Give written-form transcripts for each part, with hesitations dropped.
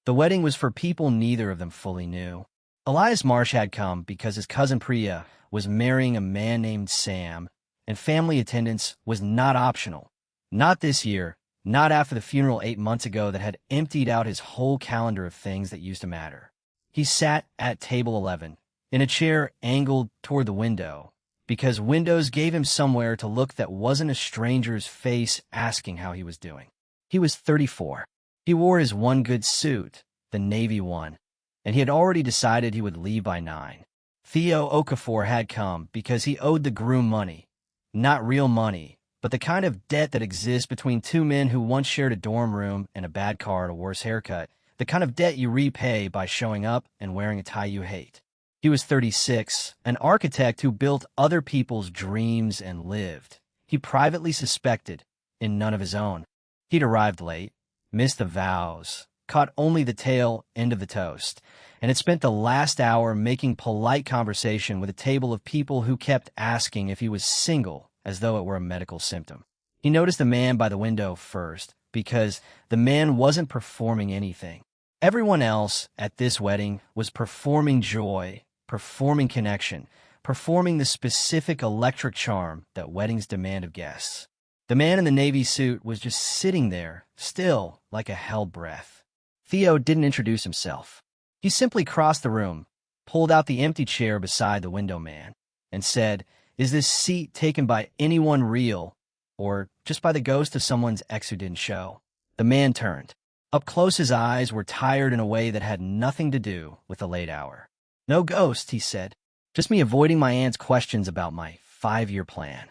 The wedding was for people neither of them fully knew. Elias Marsh had come because his cousin Priya was marrying a man named Sam, and family attendance was not optional. Not this year, not after the funeral 8 months ago that had emptied out his whole calendar of things that used to matter. He sat at table 11, in a chair angled toward the window, because windows gave him somewhere to look that wasn't a stranger's face asking how he was doing. He was 34. He wore his one good suit, the navy one, and he had already decided he would leave by 9. Theo Okafor had come because he owed the groom money. Not real money, but the kind of debt that exists between two men who once shared a dorm room and a bad car and a worse haircut. The kind of debt you repay by showing up and wearing a tie you hate. He was 36, an architect who built other people's dreams and lived. He privately suspected in none of his own. He'd arrived late, missed the vows, caught only the tail end of the toast, and had spent the last hour making polite conversation with a table of people who kept asking if he was single, as though it were a medical symptom. He noticed the man by the window first, because the man wasn't performing anything. Everyone else at this wedding was performing joy, performing connection, performing the specific electric charm that weddings demand of guests. The man in the navy suit was just sitting there, still like a held breath. Theo didn't introduce himself. He simply crossed the room, pulled out the empty chair beside the window man, and said, "Is this seat taken by anyone real, or just by the ghost of someone's ex who didn't show?" The man turned. Up close his eyes were tired in a way that had nothing to do with the late hour. "No ghost," he said. "Just me avoiding my aunt's questions about my 5-year plan."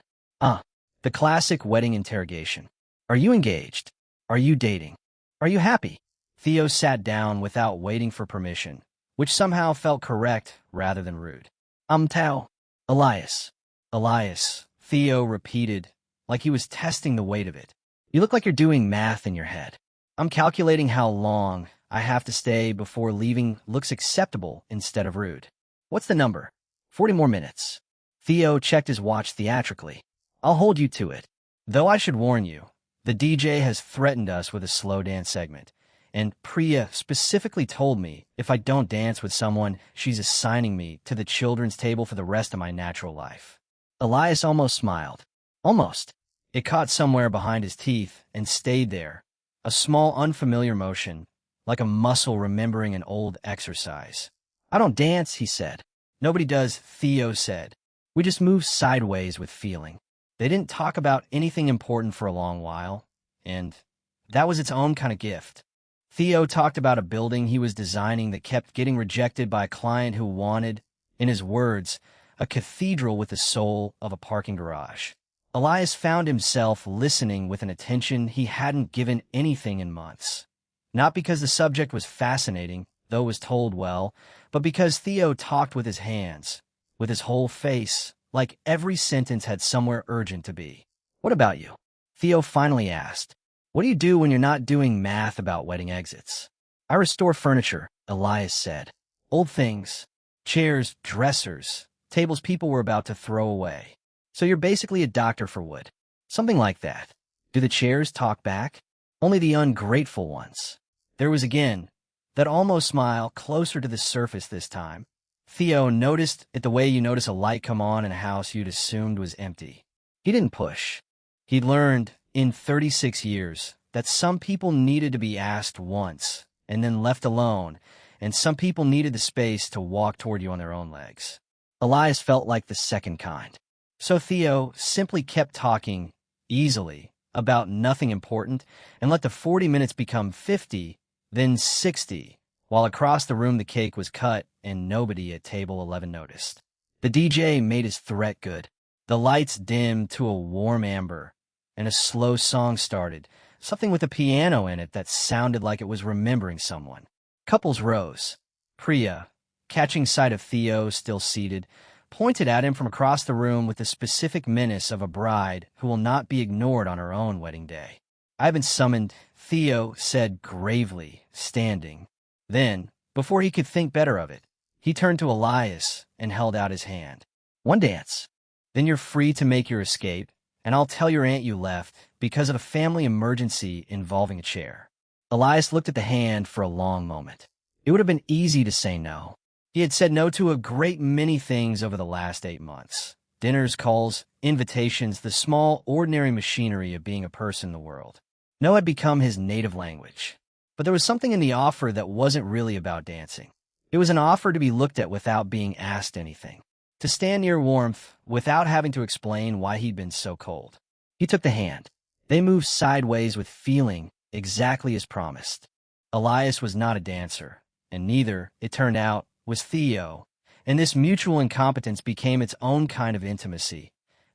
The classic wedding interrogation. Are you engaged? Are you dating? Are you happy? Theo sat down without waiting for permission, which somehow felt correct rather than rude. Tao. Elias. Elias, Theo repeated, like he was testing the weight of it. "You look like you're doing math in your head." "I'm calculating how long I have to stay before leaving looks acceptable instead of rude." "What's the number?" 40 more minutes. Theo checked his watch theatrically. "I'll hold you to it. Though I should warn you, the DJ has threatened us with a slow dance segment, and Priya specifically told me if I don't dance with someone, she's assigning me to the children's table for the rest of my natural life." Elias almost smiled. Almost. It caught somewhere behind his teeth and stayed there. A small unfamiliar motion, like a muscle remembering an old exercise. "I don't dance," he said. "Nobody does," Theo said. "We just move sideways with feeling." They didn't talk about anything important for a long while, and that was its own kind of gift. Theo talked about a building he was designing that kept getting rejected by a client who wanted, in his words, a cathedral with the soul of a parking garage. Elias found himself listening with an attention he hadn't given anything in months. Not because the subject was fascinating, though it was told well, but because Theo talked with his hands, with his whole face, like every sentence had somewhere urgent to be. "What about you?" Theo finally asked. "What do you do when you're not doing math about wedding exits?" "I restore furniture," Elias said. "Old things. Chairs, dressers, tables people were about to throw away. So you're basically a doctor for wood." "Something like that." "Do the chairs talk back?" "Only the ungrateful ones." There was again that almost smile, closer to the surface this time. Theo noticed it the way you notice a light come on in a house you'd assumed was empty. He didn't push. He'd learned, in 36 years, that some people needed to be asked once and then left alone, and some people needed the space to walk toward you on their own legs. Elias felt like the second kind. So Theo simply kept talking, easily, about nothing important, and let the 40 minutes become 50, then 60, while across the room the cake was cut and nobody at table 11 noticed. The DJ made his threat good. The lights dimmed to a warm amber, and a slow song started, something with a piano in it that sounded like it was remembering someone. Couples rose. Priya, catching sight of Theo still seated, pointed at him from across the room with the specific menace of a bride who will not be ignored on her own wedding day. "I've been summoned," Theo said gravely, standing. Then, before he could think better of it, he turned to Elias and held out his hand. "One dance. Then you're free to make your escape, and I'll tell your aunt you left because of a family emergency involving a chair." Elias looked at the hand for a long moment. It would have been easy to say no. He had said no to a great many things over the last 8 months. Dinners, calls, invitations, the small, ordinary machinery of being a person in the world. No had become his native language. But there was something in the offer that wasn't really about dancing. It was an offer to be looked at without being asked anything. To stand near warmth without having to explain why he'd been so cold. He took the hand. They moved sideways with feeling, exactly as promised. Elias was not a dancer, and neither, it turned out, was Theo, and this mutual incompetence became its own kind of intimacy.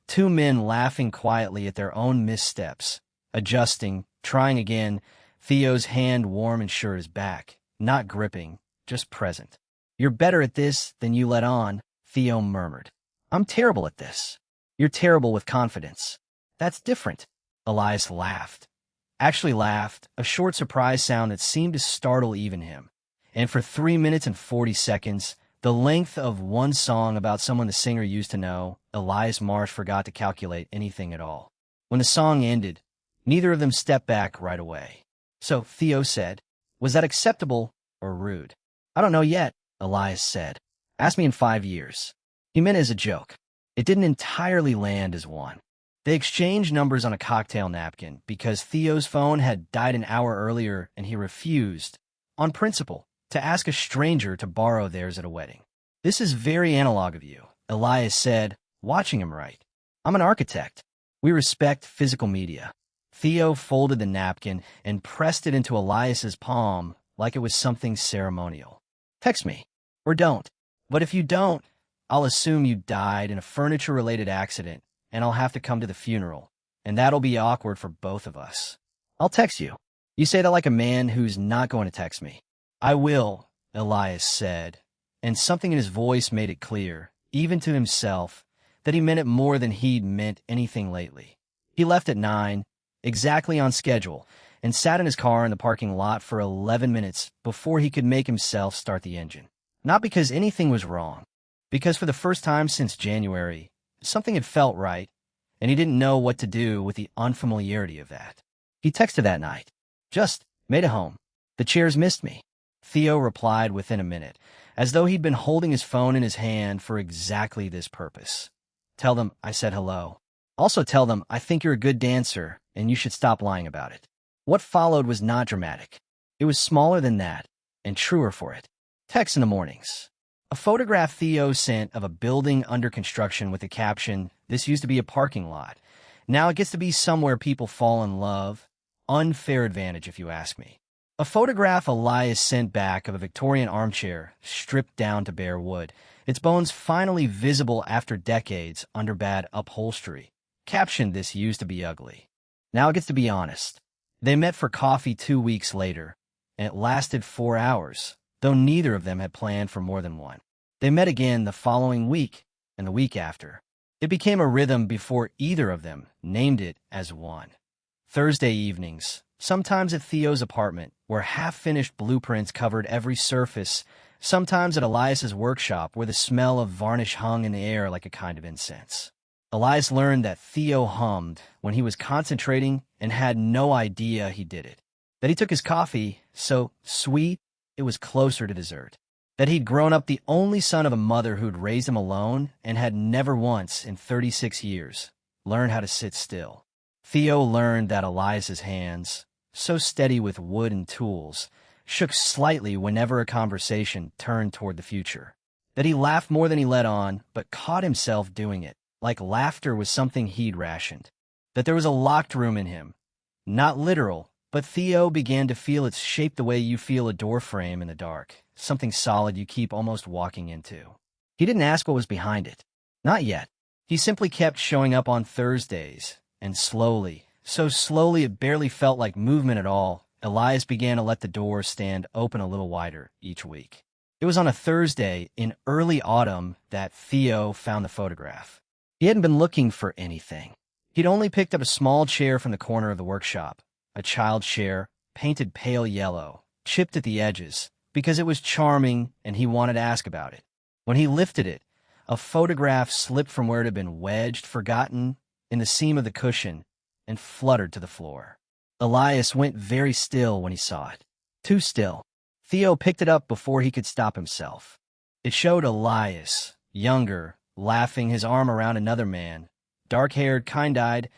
Two men laughing quietly at their own missteps, adjusting, trying again, Theo's hand warm and sure at his back, not gripping, just present. "You're better at this than you let on," Theo murmured. "I'm terrible at this." "You're terrible with confidence." "That's different." Elias laughed. Actually laughed, a short surprise sound that seemed to startle even him. And for 3 minutes and 40 seconds, the length of one song about someone the singer used to know, Elias Marsh forgot to calculate anything at all. When the song ended, neither of them stepped back right away. So Theo said, "Was that acceptable or rude?" "I don't know yet," Elias said. "Ask me in 5 years." He meant it as a joke. It didn't entirely land as one. They exchanged numbers on a cocktail napkin because Theo's phone had died an hour earlier and he refused, on principle, to ask a stranger to borrow theirs at a wedding. "This is very analog of you," Elias said, watching him write. "I'm an architect. We respect physical media." Theo folded the napkin and pressed it into Elias's palm like it was something ceremonial. "Text me. Or don't. But if you don't, I'll assume you died in a furniture-related accident, and I'll have to come to the funeral, and that'll be awkward for both of us. I'll text you." "You say that like a man who's not going to text me." "I will," Elias said, and something in his voice made it clear, even to himself, that he meant it more than he'd meant anything lately. He left at 9, exactly on schedule, and sat in his car in the parking lot for 11 minutes before he could make himself start the engine. Not because anything was wrong, because for the first time since January, something had felt right, and he didn't know what to do with the unfamiliarity of that. He texted that night. "Just made it home. The chairs missed me." Theo replied within a minute, as though he'd been holding his phone in his hand for exactly this purpose. "Tell them I said hello. Also tell them I think you're a good dancer and you should stop lying about it." What followed was not dramatic. It was smaller than that, and truer for it. Text in the mornings. A photograph Theo sent of a building under construction with the caption, "This used to be a parking lot. Now it gets to be somewhere people fall in love. Unfair advantage, if you ask me." A photograph Elias sent back of a Victorian armchair, stripped down to bare wood, its bones finally visible after decades under bad upholstery. Captioned, "This used to be ugly. Now it gets to be honest." They met for coffee 2 weeks later, and it lasted 4 hours, though neither of them had planned for more than one. They met again the following week and the week after. It became a rhythm before either of them named it as one. Thursday evenings, sometimes at Theo's apartment, where half-finished blueprints covered every surface, sometimes at Elias's workshop, where the smell of varnish hung in the air like a kind of incense. Elias learned that Theo hummed when he was concentrating and had no idea he did it. That he took his coffee so sweet it was closer to dessert. That he'd grown up the only son of a mother who'd raised him alone and had never once in 36 years learned how to sit still. Theo learned that Elias's hands, so steady with wood and tools, shook slightly whenever a conversation turned toward the future. That he laughed more than he let on, but caught himself doing it, like laughter was something he'd rationed. That there was a locked room in him. Not literal, but Theo began to feel its shape the way you feel a door frame in the dark, something solid you keep almost walking into. He didn't ask what was behind it. Not yet. He simply kept showing up on Thursdays, and slowly, so slowly it barely felt like movement at all, Elias began to let the door stand open a little wider each week. It was on a Thursday in early autumn that Theo found the photograph. He hadn't been looking for anything. He'd only picked up a small chair from the corner of the workshop, a child's chair, painted pale yellow, chipped at the edges, because it was charming and he wanted to ask about it. When he lifted it, a photograph slipped from where it had been wedged, forgotten, in the seam of the cushion, and fluttered to the floor. Elias went very still when he saw it. Too still. Theo picked it up before he could stop himself. It showed Elias, younger, laughing, his arm around another man, dark-haired, kind-eyed,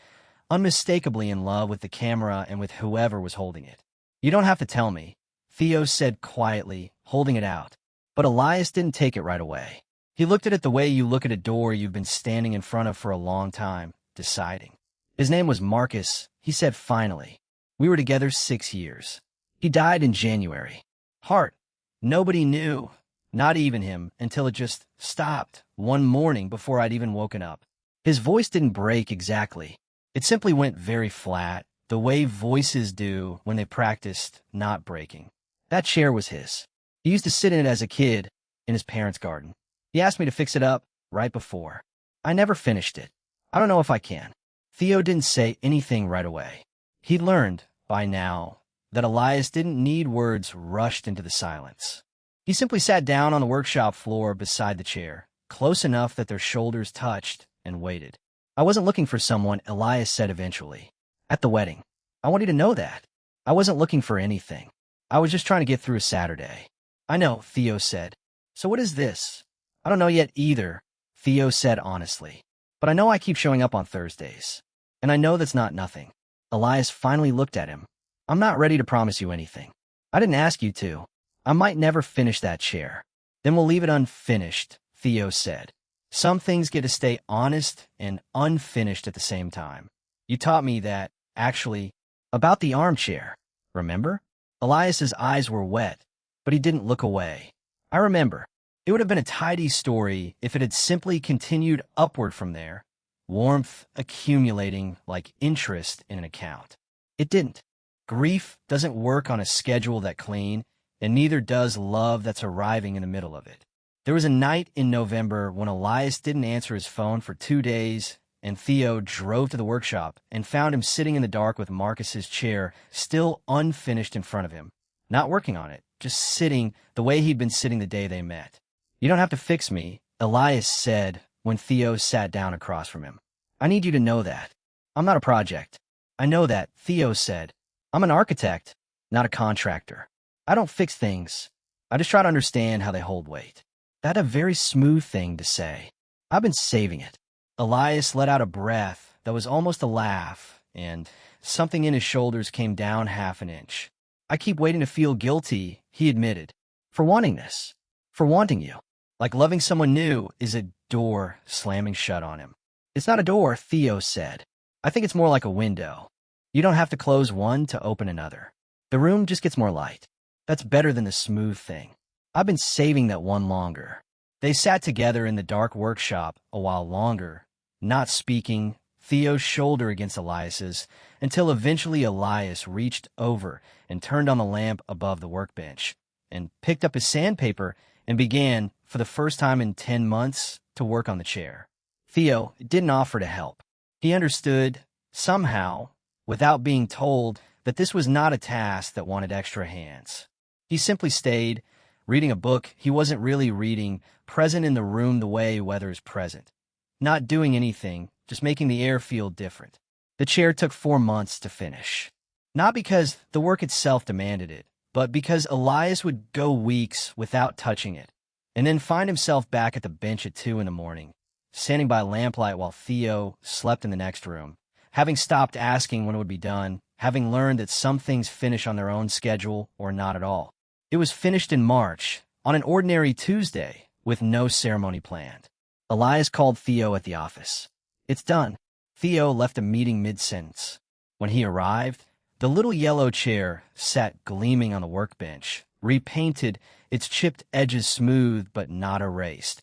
unmistakably in love with the camera and with whoever was holding it. "You don't have to tell me," Theo said quietly, holding it out. But Elias didn't take it right away. He looked at it the way you look at a door you've been standing in front of for a long time, deciding. "His name was Marcus," he said finally. "We were together 6 years. He died in January. Heart. Nobody knew, not even him, until it just stopped one morning before I'd even woken up." His voice didn't break exactly. It simply went very flat, the way voices do when they practiced not breaking. That chair was his. He used to sit in it as a kid, in his parents' garden. He asked me to fix it up right before. I never finished it. I don't know if I can. Theo didn't say anything right away. He'd learned, by now, that Elias didn't need words rushed into the silence. He simply sat down on the workshop floor beside the chair, close enough that their shoulders touched, and waited. "I wasn't looking for someone," Elias said eventually. "At the wedding. I want you to know that. I wasn't looking for anything. I was just trying to get through a Saturday." "I know," Theo said. "So what is this?" "I don't know yet either," Theo said honestly. "But I know I keep showing up on Thursdays. And I know that's not nothing." Elias finally looked at him. "I'm not ready to promise you anything. I didn't ask you to. I might never finish that chair." "Then we'll leave it unfinished," Theo said. "Some things get to stay honest and unfinished at the same time. You taught me that, actually, about the armchair. Remember?" Elias's eyes were wet, but he didn't look away. "I remember. It would have been a tidy story if it had simply continued upward from there, warmth accumulating like interest in an account. It didn't. Grief doesn't work on a schedule that clean, and neither does love that's arriving in the middle of it. There was a night in November when Elias didn't answer his phone for 2 days, and Theo drove to the workshop and found him sitting in the dark with Marcus's chair still unfinished in front of him, not working on it, just sitting the way he'd been sitting the day they met. "You don't have to fix me," Elias said when Theo sat down across from him. "I need you to know that. I'm not a project." "I know that," Theo said. "I'm an architect, not a contractor. I don't fix things. I just try to understand how they hold weight." That's a very smooth thing to say. "I've been saving it." Elias let out a breath that was almost a laugh, and something in his shoulders came down half an inch. "I keep waiting to feel guilty," he admitted, "for wanting this, for wanting you. Like loving someone new is a door slamming shut on him." "It's not a door," Theo said. "I think it's more like a window. You don't have to close one to open another. The room just gets more light. That's better than the smooth thing. I've been saving that one longer." They sat together in the dark workshop a while longer, not speaking, Theo's shoulder against Elias's, until eventually Elias reached over and turned on the lamp above the workbench, and picked up his sandpaper and began, for the first time in 10 months, to work on the chair. Theo didn't offer to help. He understood, somehow, without being told, that this was not a task that wanted extra hands. He simply stayed, reading a book he wasn't really reading, present in the room the way weather is present. Not doing anything, just making the air feel different. The chair took 4 months to finish. Not because the work itself demanded it, but because Elias would go weeks without touching it, and then find himself back at the bench at 2 in the morning, standing by lamplight while Theo slept in the next room, having stopped asking when it would be done, having learned that some things finish on their own schedule or not at all. It was finished in March, on an ordinary Tuesday, with no ceremony planned. Elias called Theo at the office. "It's done." Theo left a meeting mid-sentence. When he arrived, the little yellow chair sat gleaming on the workbench, repainted, its chipped edges smooth but not erased.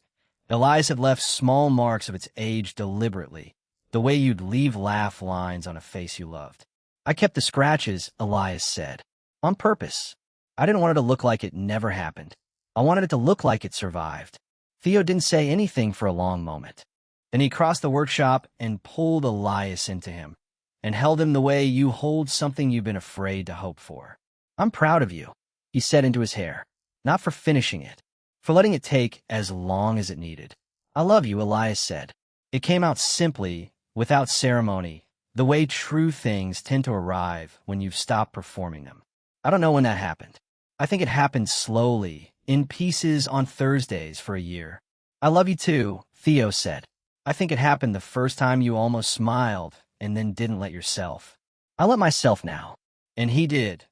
Elias had left small marks of its age deliberately, the way you'd leave laugh lines on a face you loved. "I kept the scratches," Elias said, "on purpose. I didn't want it to look like it never happened. I wanted it to look like it survived." Theo didn't say anything for a long moment. Then he crossed the workshop and pulled Elias into him, and held him the way you hold something you've been afraid to hope for. "I'm proud of you," he said into his hair, "not for finishing it, for letting it take as long as it needed." "I love you," Elias said. It came out simply, without ceremony, The way true things tend to arrive when you've stopped performing them. I don't know when that happened. I think it happened slowly, in pieces on Thursdays for a year. I love you too, Theo said. I think it happened the first time you almost smiled and then didn't let yourself. I let myself now. And he did.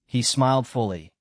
He smiled fully,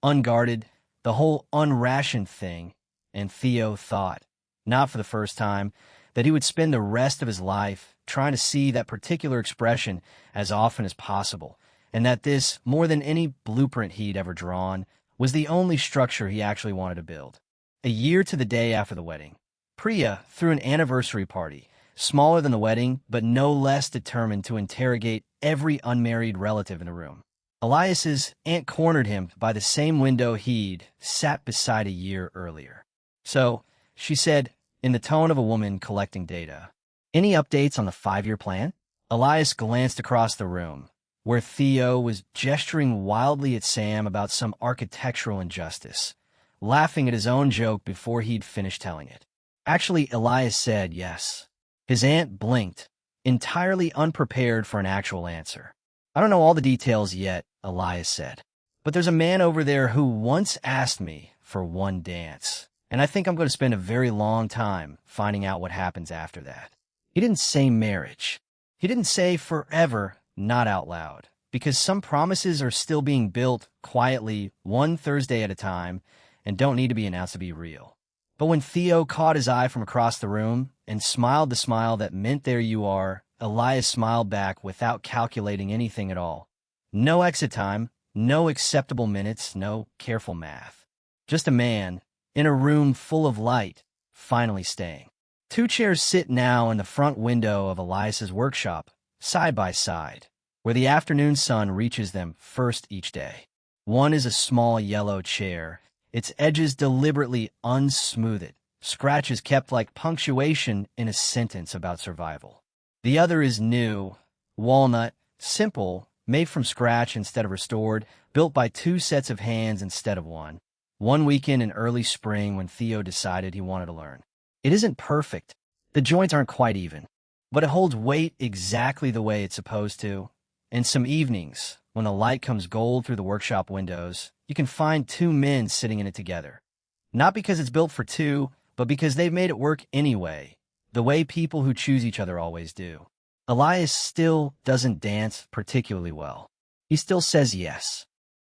unguarded, the whole unrationed thing, and Theo thought, not for the first time, that he would spend the rest of his life trying to see that particular expression as often as possible, and that this, more than any blueprint he'd ever drawn, was the only structure he actually wanted to build. A year to the day after the wedding, Priya threw an anniversary party, smaller than the wedding, but no less determined to interrogate every unmarried relative in the room. Elias's aunt cornered him by the same window he'd sat beside a year earlier. So, she said, in the tone of a woman collecting data, "Any updates on the 5-year plan?" Elias glanced across the room, where Theo was gesturing wildly at Sam about some architectural injustice, laughing at his own joke before he'd finished telling it. Actually, Elias said yes. His aunt blinked, entirely unprepared for an actual answer. "I don't know all the details yet," Elias said, "but there's a man over there who once asked me for one dance, and I think I'm going to spend a very long time finding out what happens after that." He didn't say marriage. He didn't say forever, not out loud, because some promises are still being built quietly one Thursday at a time and don't need to be announced to be real. But when Theo caught his eye from across the room and smiled the smile that meant there you are, Elias smiled back without calculating anything at all. No exit time, no acceptable minutes, no careful math. Just a man, in a room full of light, finally staying. 2 chairs sit now in the front window of Elias's workshop, side by side, where the afternoon sun reaches them first each day. One is a small yellow chair, its edges deliberately unsmoothed, scratches kept like punctuation in a sentence about survival. The other is new, walnut, simple, made from scratch instead of restored, built by 2 sets of hands instead of one. One weekend in early spring when Theo decided he wanted to learn. It isn't perfect. The joints aren't quite even, but it holds weight exactly the way it's supposed to. And some evenings, when the light comes gold through the workshop windows, you can find 2 men sitting in it together. Not because it's built for 2, but because they've made it work anyway, the way people who choose each other always do. Elias still doesn't dance particularly well. He still says yes.